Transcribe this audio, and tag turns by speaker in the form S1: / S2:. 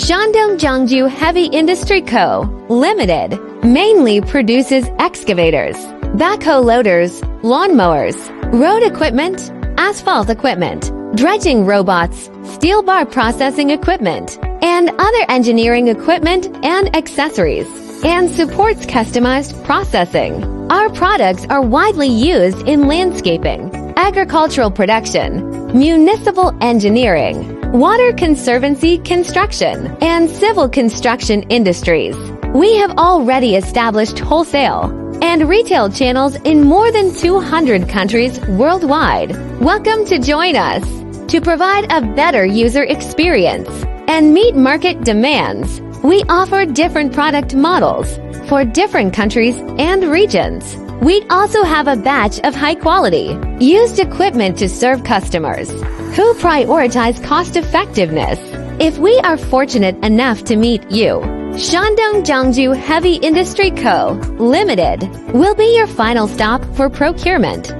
S1: Shandong Jiangju Heavy Industry Co., Limited, mainly produces excavators, backhoe loaders, lawnmowers, road equipment, asphalt equipment, dredging robots, steel bar processing equipment, and other engineering equipment and accessories, and supports customized processing. Our products are widely used in landscaping, agricultural production, municipal engineering, water conservancy construction, and civil construction industries. We have already established wholesale and retail channels in more than 200 countries worldwide. Welcome to join us to provide a better user experience and meet market demands. We offer different product models for different countries and regions. We also have a batch of high-quality, used equipment to serve customers who prioritize cost-effectiveness. If we are fortunate enough to meet you, Shandong Jiangju Heavy Industry Co., Limited will be your final stop for procurement.